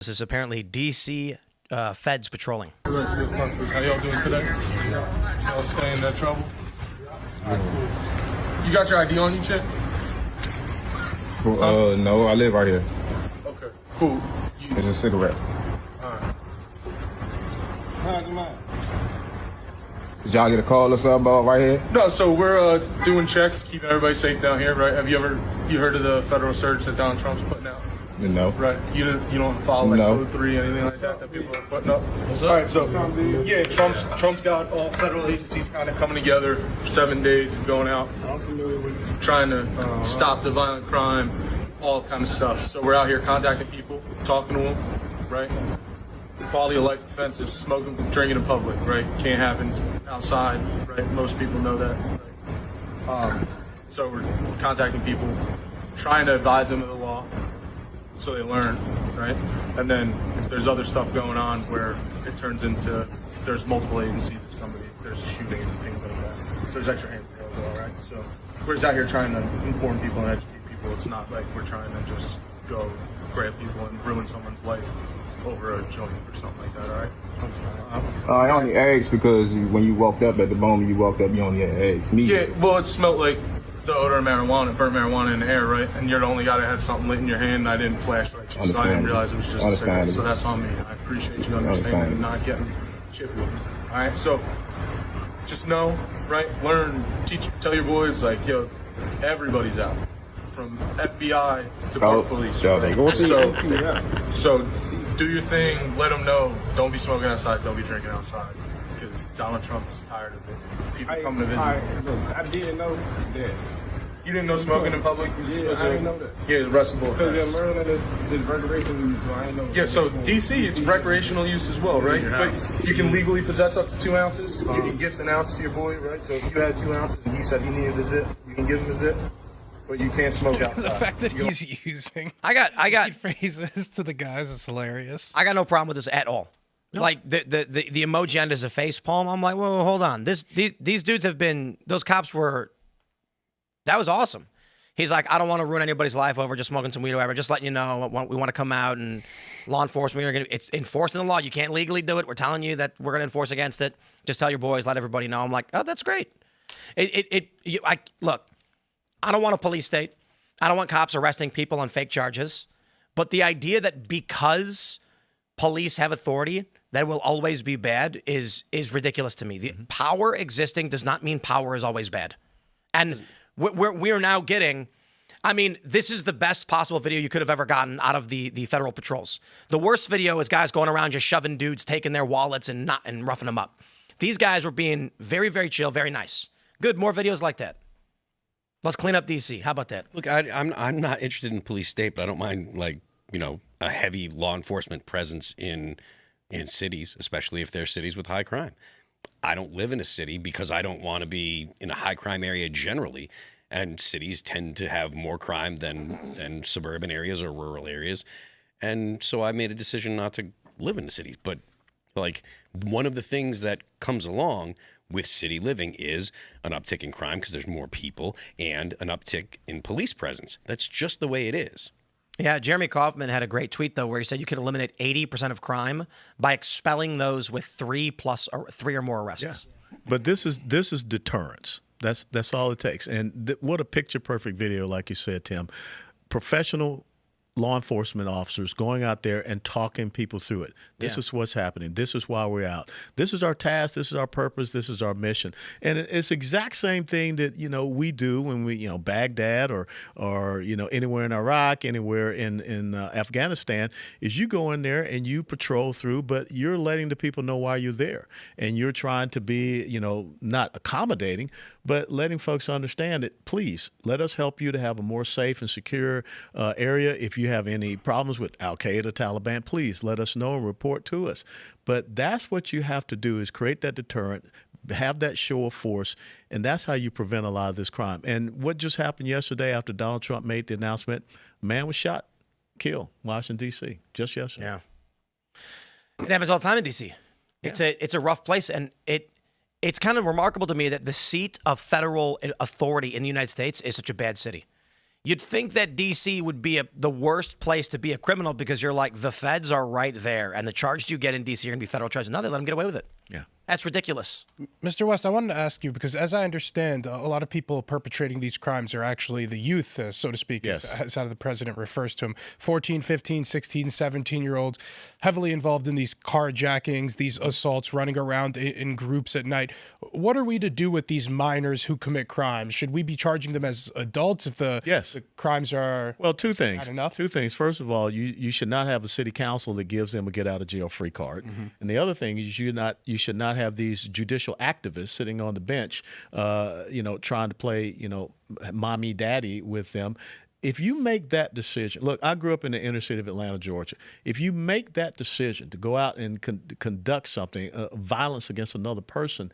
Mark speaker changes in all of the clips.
Speaker 1: This is apparently D.C. Feds patrolling.
Speaker 2: How y'all doing today? Y'all staying in that trouble? You got your ID on you, chick?
Speaker 3: No, I live right here.
Speaker 2: Okay, cool.
Speaker 3: It's a cigarette.
Speaker 2: Alright.
Speaker 3: Did y'all get a call or something about right here?
Speaker 2: No, so we're doing checks, keeping everybody safe down here, right? Have you heard of the federal surge that Donald Trump's putting out?
Speaker 3: No.
Speaker 2: Right. You don't follow like
Speaker 3: No.
Speaker 2: Code 3, anything like that people are putting up? All right, so yeah, Trump's got all federal agencies kind of coming together for 7 days and going out, trying to stop the violent crime, all kind of stuff. So we're out here contacting people, talking to them, right? Quality of life offenses, smoking, drinking in public, right? Can't happen outside, right? Most people know that. Right? So we're contacting people, trying to advise them of the law, so they learn, right? And then if there's other stuff going on where it turns into there's multiple agencies of somebody, there's a shooting and things like that. So there's extra hands as well, right? So we're just out here trying to inform people and educate people. It's not like we're trying to just go grab people and ruin someone's life over a joint or something like that, all right?
Speaker 3: I only asked because when you walked up, at the moment you walked up, you only had eggs.
Speaker 2: Yeah, well, it smelled like the odor of marijuana, burnt marijuana in the air, right? And you're the only guy that had something lit in your hand, and I didn't flashlight you, so I didn't realize it was just a cigarette. So that's on me. I appreciate you understanding and not getting chippy with me. All right, so just know, right? Learn, teach, tell your boys, like, yo, everybody's out, from FBI to park police. Right? So do your thing. Let them know. Don't be smoking outside. Don't be drinking outside. Because Donald Trump is tired of it. People coming to visit.
Speaker 4: I didn't know that.
Speaker 2: You didn't know smoking in public?
Speaker 4: Yeah, I didn't know that.
Speaker 2: Yeah, arrestable.
Speaker 4: Because in Maryland, it's recreational use, so I didn't know.
Speaker 2: Yeah, so DC, it's recreational use as well, right? But you can legally possess up to 2 ounces. You can gift an ounce to your boy, right? So if you had 2 ounces and he said he needed a zip, you can give him a zip. But you can't smoke outside.
Speaker 5: The fact that he's using
Speaker 1: I got
Speaker 5: phrases to the guys is hilarious.
Speaker 1: I got no problem with this at all. No. Like the emoji end is a face palm. I'm like, whoa, hold on. These dudes have been. Those cops were. That was awesome. He's like, I don't want to ruin anybody's life over just smoking some weed or whatever. Just letting you know, we want to come out and law enforcement. We're going to enforce the law. You can't legally do it. We're telling you that we're going to enforce against it. Just tell your boys. Let everybody know. I'm like, oh, that's great. Look. I don't want a police state. I don't want cops arresting people on fake charges. But the idea that because police have authority, that will always be bad is ridiculous to me. The power existing does not mean power is always bad. And we're now getting, I mean, this is the best possible video you could have ever gotten out of the federal patrols. The worst video is guys going around just shoving dudes, taking their wallets and roughing them up. These guys were being very, very chill, very nice. Good, more videos like that. Let's clean up DC. How about that?
Speaker 6: Look, I'm not interested in police state, but I don't mind, like, a heavy law enforcement presence in cities, especially if they're cities with high crime. I don't live in a city because I don't want to be in a high crime area generally, and cities tend to have more crime than suburban areas or rural areas, and so I made a decision not to live in the cities. But like, one of the things that comes along with city living is an uptick in crime because there's more people and an uptick in police presence. That's just the way it is.
Speaker 1: Yeah, Jeremy Kaufman had a great tweet, though, where he said you could eliminate 80% of crime by expelling those with 3 or more arrests.
Speaker 7: Yeah. But this is deterrence. That's all it takes. And what a picture-perfect video, like you said, Tim. Professional law enforcement officers going out there and talking people through it. This is what's happening. This is why we're out. This is our task. This is our purpose. This is our mission. And it's the exact same thing that, we do when we, Baghdad or anywhere in Iraq, anywhere in Afghanistan, is you go in there and you patrol through, but you're letting the people know why you're there. And you're trying to be, not accommodating, but letting folks understand that, please, let us help you to have a more safe and secure area. If you have any problems with Al-Qaeda, Taliban, please let us know and report to us. But that's what you have to do, is create that deterrent, have that show of force, and that's how you prevent a lot of this crime. And what just happened yesterday after Donald Trump made the announcement, a man was shot, killed, Washington, D.C., just yesterday.
Speaker 1: Yeah. It happens all the time in D.C. Yeah. It's a rough place, and it's kind of remarkable to me that the seat of federal authority in the United States is such a bad city. You'd think that D.C. would be the worst place to be a criminal because you're like, the feds are right there, and the charges you get in D.C. are going to be federal charges. No, they let them get away with it.
Speaker 7: Yeah.
Speaker 1: That's ridiculous.
Speaker 5: Mr. West, I wanted to ask you, because as I understand, a lot of people perpetrating these crimes are actually the youth, so to speak,
Speaker 7: Yes.
Speaker 5: as how the president refers to them. 14, 15, 16, 17-year-olds heavily involved in these carjackings, these assaults, running around in groups at night. What are we to do with these minors who commit crimes? Should we be charging them as adults if the crimes are
Speaker 7: Well, two things.
Speaker 5: bad enough?
Speaker 7: Two things. First of all, you should not have a city council that gives them a get out of jail free card. And the other thing is you should not have these judicial activists sitting on the bench, trying to play, mommy daddy with them. If you make that decision, look, I grew up in the inner city of Atlanta, Georgia. If you make that decision to go out and conduct something, violence against another person,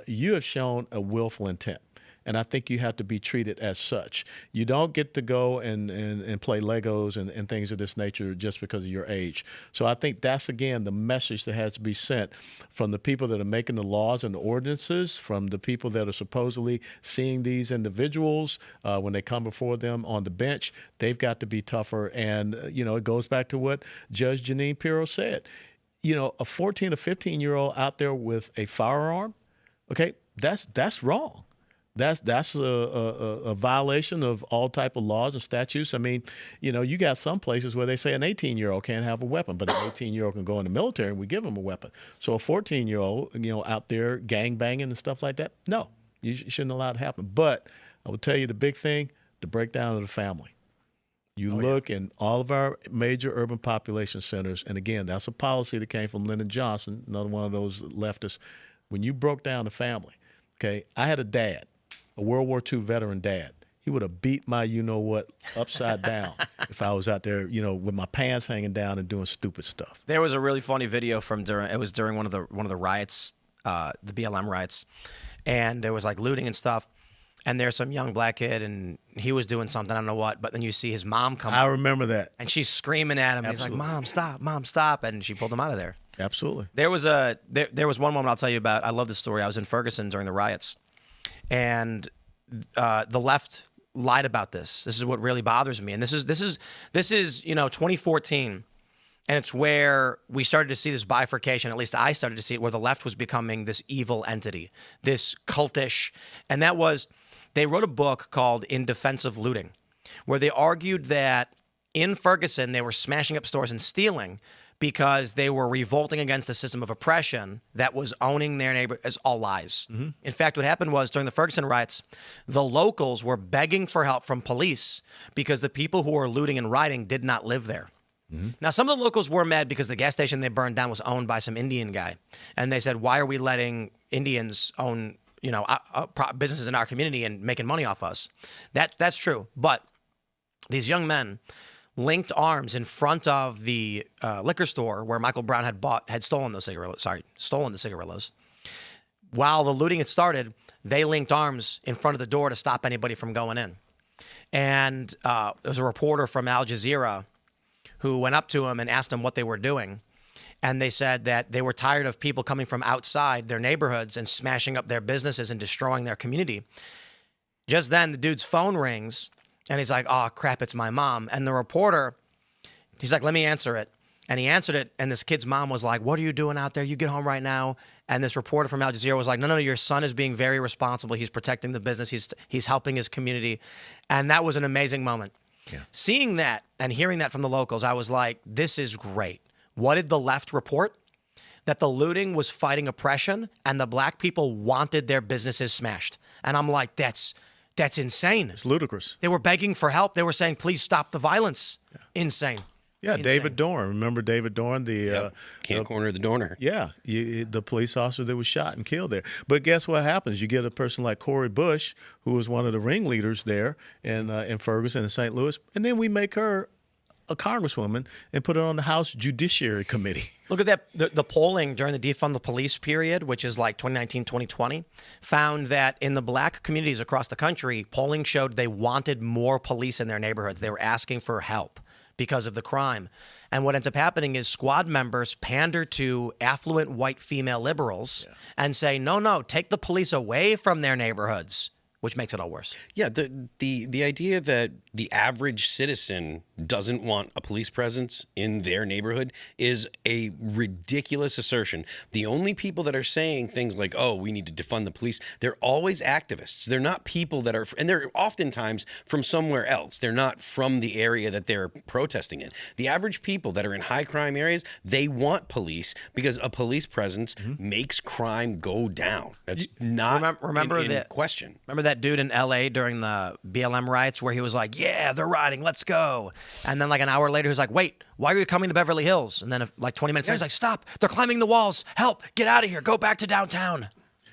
Speaker 7: you have shown a willful intent. And I think you have to be treated as such. You don't get to go and play Legos and things of this nature just because of your age. So I think that's, again, the message that has to be sent from the people that are making the laws and the ordinances, from the people that are supposedly seeing these individuals when they come before them on the bench. They've got to be tougher. And, it goes back to what Judge Janine Pirro said. A 14 or 15-year-old out there with a firearm, okay, that's wrong. That's a violation of all type of laws and statutes. I mean, you got some places where they say an 18-year-old can't have a weapon, but an 18-year-old can go in the military and we give them a weapon. So a 14-year-old, out there gang banging and stuff like that, no, you shouldn't allow it to happen. But I will tell you the big thing, the breakdown of the family. You look in all of our major urban population centers, and again, that's a policy that came from Lyndon Johnson, another one of those leftists. When you broke down the family, okay, I had a dad, a World War II veteran dad. He would have beat my you-know-what upside down if I was out there, with my pants hanging down and doing stupid stuff.
Speaker 1: There was a really funny video during one of the riots, the BLM riots, and there was like looting and stuff. And there's some young black kid, and he was doing something, I don't know what, but then you see his mom come
Speaker 7: I
Speaker 1: up,
Speaker 7: remember that.
Speaker 1: and she's screaming at him.
Speaker 7: Absolutely.
Speaker 1: He's like, Mom, stop, and she pulled him out of there.
Speaker 7: Absolutely.
Speaker 1: There was one moment I'll tell you about. I love this story. I was in Ferguson during the riots, and the left lied about this. This is what really bothers me. And this is 2014, and it's where we started to see this bifurcation. At least I started to see it, where the left was becoming this evil entity, this cultish, and that was, they wrote a book called In Defense of Looting, where they argued that in Ferguson they were smashing up stores and stealing because they were revolting against a system of oppression that was owning their neighbor. As all lies. Mm-hmm. In fact, what happened was during the Ferguson riots, the locals were begging for help from police because the people who were looting and rioting did not live there. Mm-hmm. Now, some of the locals were mad because the gas station they burned down was owned by some Indian guy. And they said, why are we letting Indians own businesses in our community and making money off us? That's true. But these young men linked arms in front of the liquor store where Michael Brown had stolen the cigarillos. While the looting had started, they linked arms in front of the door to stop anybody from going in. And there was a reporter from Al Jazeera who went up to him and asked him what they were doing. And they said that they were tired of people coming from outside their neighborhoods and smashing up their businesses and destroying their community. Just then, the dude's phone rings, and he's like, oh, crap, it's my mom. And the reporter, he's like, let me answer it. And he answered it, and this kid's mom was like, what are you doing out there? You get home right now. And this reporter from Al Jazeera was like, no, your son is being very responsible. He's protecting the business. He's helping his community. And that was an amazing moment. Yeah. Seeing that and hearing that from the locals, I was like, this is great. What did the left report? That the looting was fighting oppression and the black people wanted their businesses smashed. And I'm like, that's insane.
Speaker 7: It's ludicrous.
Speaker 1: They were begging for help. They were saying, please stop the violence. Yeah. Insane.
Speaker 7: Yeah,
Speaker 1: Insane.
Speaker 7: David Dorn. Remember David Dorn?
Speaker 6: Can't corner the Dorner.
Speaker 7: Yeah, the police officer that was shot and killed there. But guess what happens? You get a person like Cori Bush, who was one of the ringleaders there in Ferguson and St. Louis, and then we make her a congresswoman and put her on the House Judiciary Committee.
Speaker 1: Look at that. The polling during the defund the police period, which is like 2019, 2020, found that in the black communities across the country, polling showed they wanted more police in their neighborhoods. They were asking for help because of the crime. And what ends up happening is squad members pander to affluent white female liberals and say, no, take the police away from their neighborhoods. which makes it all worse.
Speaker 6: Yeah, the idea that the average citizen doesn't want a police presence in their neighborhood is a ridiculous assertion. The only people that are saying things like, "Oh, we need to defund the police," they're always activists. They're not people that are, and they're oftentimes from somewhere else. They're not from the area that they're protesting in. The average people that are in high crime areas, they want police because a police presence makes crime go down. That's not
Speaker 1: remember
Speaker 6: in
Speaker 1: that
Speaker 6: question.
Speaker 1: Remember that dude in L.A. during the BLM riots where he was like, "Yeah, they're rioting, let's go," and then like an hour later, he was like, "Wait, why are you coming to Beverly Hills?" And then like 20 minutes later, he's like, "Stop! They're climbing the walls! Help! Get out of here! Go back to downtown!"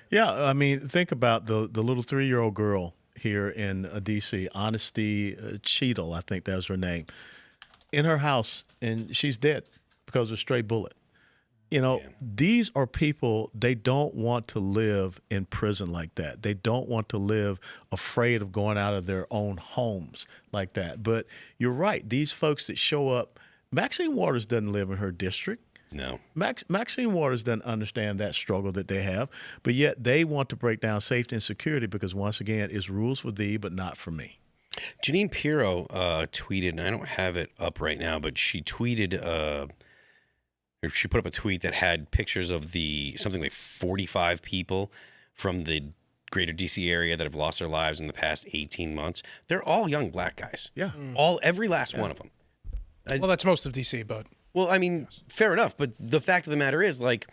Speaker 7: Yeah, I mean, think about the little 3-year-old girl here in D.C., Honesty Cheadle, I think that was her name, in her house, and she's dead because of a stray bullet. You know, these are people, they don't want to live in prison like that. They don't want to live afraid of going out of their own homes like that. But you're right. These folks that show up, Maxine Waters doesn't live in her district.
Speaker 6: No.
Speaker 7: Maxine Waters doesn't understand that struggle that they have, but yet they want to break down safety and security because, once again, it's rules for thee, but not for me.
Speaker 6: Janine Pirro tweeted, and I don't have it up right now, but she tweeted, or she put up a tweet that had pictures of something like 45 people from the greater DC area that have lost their lives in the past 18 months. They're all young black guys.
Speaker 7: Yeah.
Speaker 6: Every last one of them.
Speaker 5: Well, that's most of DC, but
Speaker 6: Well, I mean, fair enough. But the fact of the matter is, like,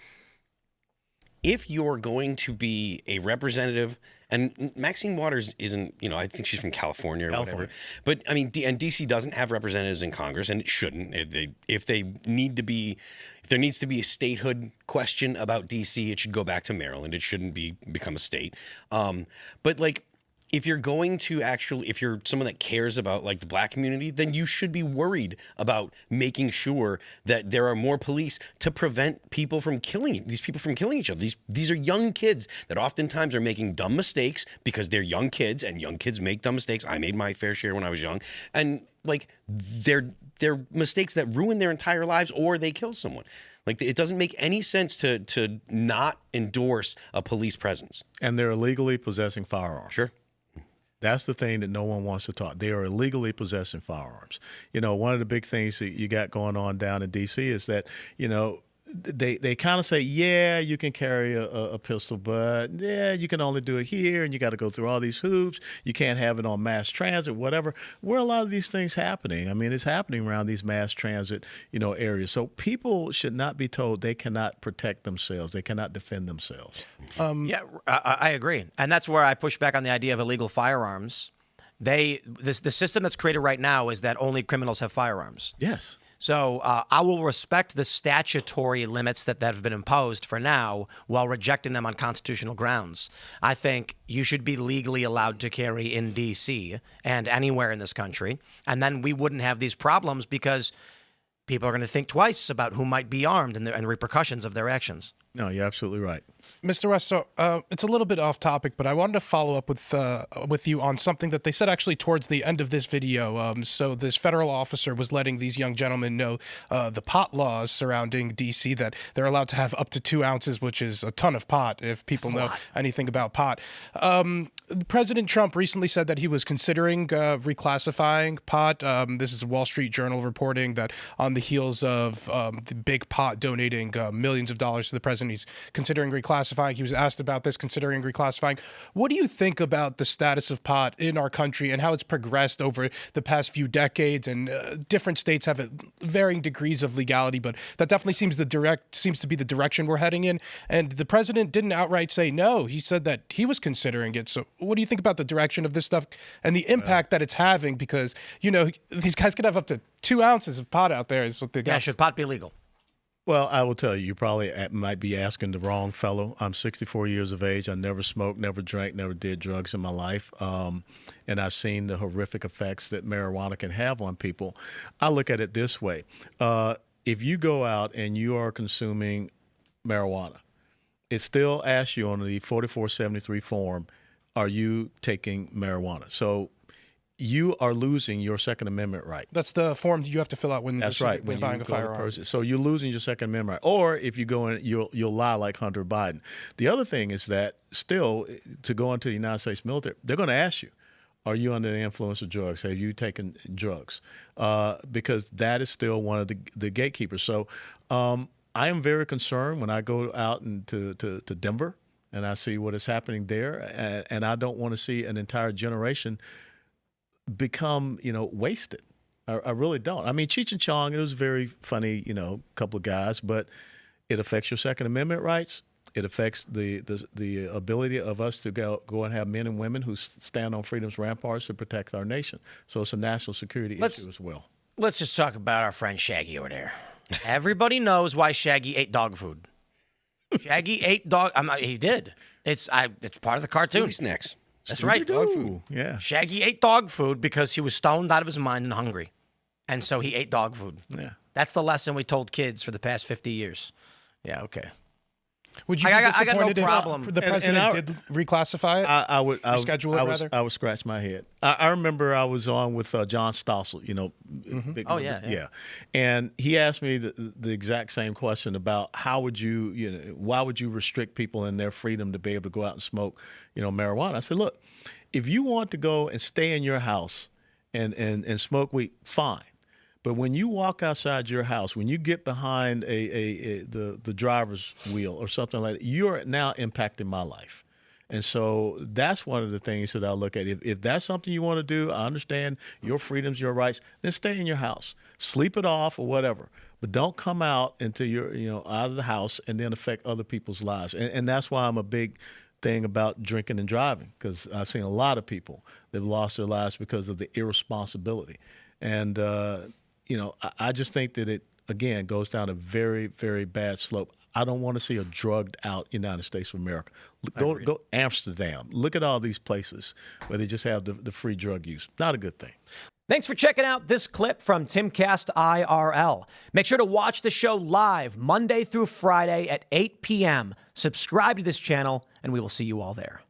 Speaker 6: if you're going to be a representative, and Maxine Waters isn't, I think she's from California or whatever. But I mean, and DC doesn't have representatives in Congress, and it shouldn't. If there needs to be a statehood question about DC, it should go back to Maryland. It shouldn't become a state. But like, if you're someone that cares about like the black community, then you should be worried about making sure that there are more police to prevent people from killing each other. These are young kids that oftentimes are making dumb mistakes because they're young kids, and young kids make dumb mistakes. I made my fair share when I was young, and like they're mistakes that ruin their entire lives, or they kill someone. Like, it doesn't make any sense to not endorse a police presence.
Speaker 7: And they're illegally possessing firearms.
Speaker 6: Sure.
Speaker 7: That's the thing that no one wants to talk. They are illegally possessing firearms. One of the big things that you got going on down in D.C. is that, they kind of say, yeah, you can carry a pistol, but yeah, you can only do it here, and you got to go through all these hoops. You can't have it on mass transit, whatever. Where a lot of these things happening? I mean, it's happening around these mass transit, areas. So people should not be told they cannot protect themselves. They cannot defend themselves.
Speaker 1: Yeah, I agree. And that's where I push back on the idea of illegal firearms. The system that's created right now is that only criminals have firearms.
Speaker 7: Yes.
Speaker 1: So I will respect the statutory limits that have been imposed for now while rejecting them on constitutional grounds. I think you should be legally allowed to carry in D.C. and anywhere in this country, and then we wouldn't have these problems because people are going to think twice about who might be armed and the repercussions of their actions.
Speaker 7: No, you're absolutely right.
Speaker 5: Mr. West, so it's a little bit off topic, but I wanted to follow up with you on something that they said actually towards the end of this video. So this federal officer was letting these young gentlemen know the pot laws surrounding D.C., that they're allowed to have up to 2 ounces, which is a ton of pot if people know anything about pot. President Trump recently said that he was considering reclassifying pot. This is a Wall Street Journal reporting that on the heels of the big pot donating millions of dollars to the president, he's considering reclassifying. He was asked about this, considering reclassifying. What do you think about the status of pot in our country and how it's progressed over the past few decades? And different states have varying degrees of legality, but that definitely seems to be the direction we're heading in. And the president didn't outright say no. He said that he was considering it. So what do you think about the direction of this stuff and the impact that it's having? Because, these guys could have up to 2 ounces of pot out there is what the guys.
Speaker 1: Yeah, should pot be legal?
Speaker 7: Well, I will tell you, you probably might be asking the wrong fellow. I'm 64 years of age. I never smoked, never drank, never did drugs in my life. And I've seen the horrific effects that marijuana can have on people. I look at it this way. If you go out and you are consuming marijuana, it still asks you on the 4473 form, are you taking marijuana? So you are losing your Second Amendment right.
Speaker 5: That's the form you have to fill out when
Speaker 7: That's right.
Speaker 5: when buying a firearm.
Speaker 7: So you're losing your Second Amendment right. Or if you go in, you'll lie like Hunter Biden. The other thing is that still, to go into the United States military, they're going to ask you, are you under the influence of drugs? Have you taken drugs? Because that is still one of the gatekeepers. So I am very concerned when I go out to Denver and I see what is happening there, and I don't want to see an entire generation become, wasted. I really don't. I mean, Cheech and Chong, it was very funny, couple of guys, but it affects your Second Amendment rights. It affects the ability of us to go and have men and women who stand on freedom's ramparts to protect our nation. So it's a national security issue as well.
Speaker 1: Let's just talk about our friend Shaggy over there. Everybody knows why Shaggy ate dog food. Shaggy ate dog. He did. It's part of the cartoon.
Speaker 6: He's next.
Speaker 1: That's right.
Speaker 7: Dog food. Yeah.
Speaker 1: Shaggy ate dog food because he was stoned out of his mind and hungry. And so he ate dog food.
Speaker 7: Yeah.
Speaker 1: That's the lesson we told kids for the past 50 years. Yeah, okay.
Speaker 5: Would you be
Speaker 1: I got no
Speaker 5: disappointed if
Speaker 1: problem.
Speaker 5: the president did reclassify it?
Speaker 7: I would
Speaker 5: Reschedule it, rather?
Speaker 7: I would scratch my head. I remember I was on with John Stossel,
Speaker 1: Oh, yeah.
Speaker 7: And he asked me the exact same question about how would why would you restrict people in their freedom to be able to go out and smoke, marijuana? I said, look, if you want to go and stay in your house and smoke weed, fine. But when you walk outside your house, when you get behind the driver's wheel or something like that, you're now impacting my life. And so that's one of the things that I look at. If that's something you want to do, I understand your freedoms, your rights, then stay in your house. Sleep it off or whatever. But don't come out into out of the house and then affect other people's lives. And that's why I'm a big thing about drinking and driving, because I've seen a lot of people that have lost their lives because of the irresponsibility. And I just think that it, again, goes down a very, very bad slope. I don't want to see a drugged out United States of America. Go Amsterdam. Look at all these places where they just have the free drug use. Not a good thing.
Speaker 1: Thanks for checking out this clip from Timcast IRL. Make sure to watch the show live Monday through Friday at 8 p.m. Subscribe to this channel, and we will see you all there.